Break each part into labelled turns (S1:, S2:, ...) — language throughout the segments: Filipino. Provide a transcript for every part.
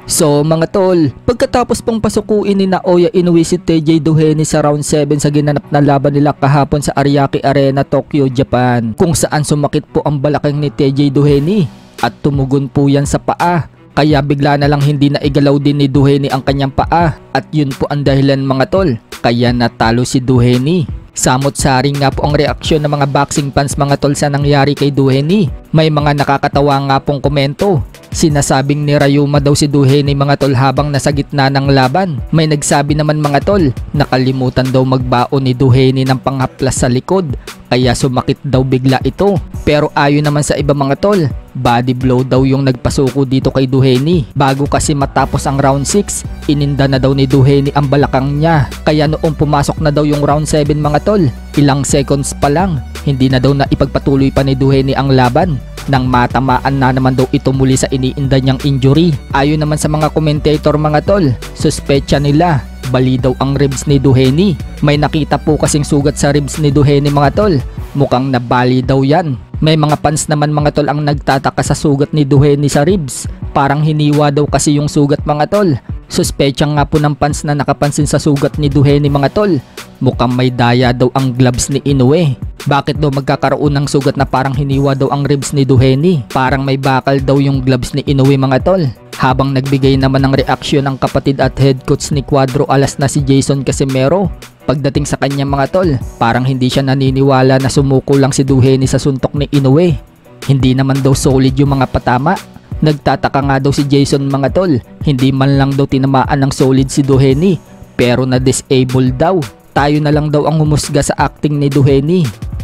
S1: So mga tol, pagkatapos pong pasukuin ni Naoya Inoue si TJ Doheny sa round 7 sa ginanap na laban nila kahapon sa Ariake Arena, Tokyo, Japan, kung saan sumakit po ang balakang ni TJ Doheny at tumugon po yan sa paa. Kaya bigla na lang hindi na igalaw din ni Doheny ang kanyang paa at yun po ang dahilan mga tol, kaya natalo si Doheny. Samot-saring nga po ang reaksyon ng mga boxing fans mga tol sa nangyari kay Doheny. May mga nakakatawa nga pong komento. Sinasabing ni Rayuma daw si Doheny mga tol habang nasa gitna ng laban. May nagsabi naman mga tol, nakalimutan daw magbaon ni Doheny ng panghaplas sa likod, kaya sumakit daw bigla ito. Pero ayon naman sa iba mga tol, body blow daw yung nagpasuko dito kay Doheny. Bago kasi matapos ang round 6, ininda na daw ni Doheny ang balakang niya. Kaya noong pumasok na daw yung round 7 mga tol, ilang seconds pa lang, hindi na daw na ipagpatuloy pa ni Doheny ang laban nang matamaan na naman daw ito muli sa iniinda niyang injury. Ayon naman sa mga commentator mga tol, suspecha nila bali daw ang ribs ni Doheny. May nakita po kasing sugat sa ribs ni Doheny mga tol, mukhang nabali daw yan. May mga fans naman mga tol ang nagtataka sa sugat ni Doheny sa ribs, parang hiniwa daw kasi yung sugat mga tol. Suspecha nga po ng fans na nakapansin sa sugat ni Doheny mga tol, mukhang may daya daw ang gloves ni Inoue. Bakit daw magkakaroon ng sugat na parang hiniwa daw ang ribs ni Doheny? Parang may bakal daw yung gloves ni Inoue mga tol. Habang nagbigay naman ng reaksyon ang kapatid at head coach ni Cuadro Alas na si Jason Casimero pagdating sa kanya mga tol, parang hindi siya naniniwala na sumuko lang si Doheny sa suntok ni Inoue. Hindi naman daw solid yung mga patama. Nagtataka nga daw si Jason mga tol, hindi man lang daw tinamaan ng solid si Doheny, pero na-disable daw. Tayo na lang daw ang humusga sa acting ni Doheny.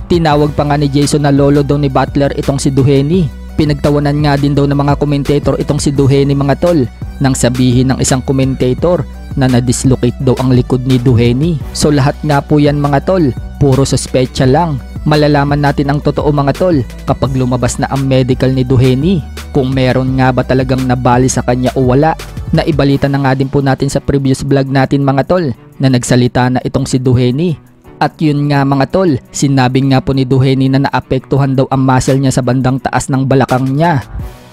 S1: Tinawag pa nga ni Jason na lolo daw ni Butler itong si Doheny. Pinagtawanan nga din daw ng mga commentator itong si Doheny mga tol, nang sabihin ng isang commentator na na-dislocate daw ang likod ni Doheny. So lahat nga po yan mga tol, puro suspecha lang. Malalaman natin ang totoo mga tol kapag lumabas na ang medical ni Doheny, kung meron nga ba talagang nabali sa kanya o wala. Naibalita na nga din po natin sa previous vlog natin mga tol na nagsalita na itong si Doheny. At yun nga mga tol, sinabi nga po ni Doheny na naapektuhan daw ang muscle niya sa bandang taas ng balakang niya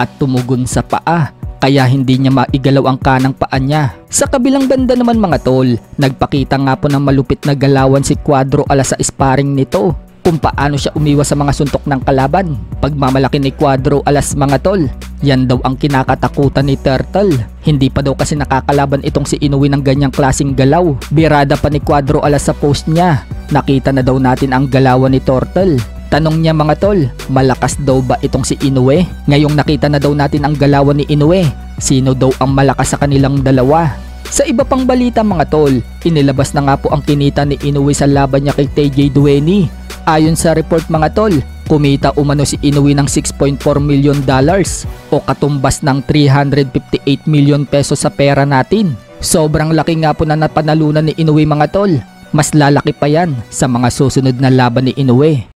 S1: at tumugon sa paa, kaya hindi niya maigalaw ang kanang paa niya. Sa kabilang banda naman mga tol, nagpakita nga po ng malupit na galawan si Cuadro Alas sa sparring nito, kung paano siya umiwas sa mga suntok ng kalaban. Pagmamalaki ni Cuadro Alas mga tol, yan daw ang kinakatakutan ni Turtle. Hindi pa daw kasi nakakalaban itong si Inoue ng ganyang klaseng galaw. Birada pa ni Cuadro Alas sa post niya. Nakita na daw natin ang galawan ni Turtle. Tanong niya mga tol, malakas daw ba itong si Inoue? Ngayong nakita na daw natin ang galawan ni Inoue, sino daw ang malakas sa kanilang dalawa? Sa iba pang balita mga tol, inilabas na nga po ang kinita ni Inoue sa laban niya kay TJ Doheny. Ayon sa report mga tol, kumita umano si Inoue ng $6.4 million o katumbas ng 358 million pesos sa pera natin. Sobrang laki nga po na napanalunan ni Inoue mga tol. Mas lalaki pa yan sa mga susunod na laban ni Inoue.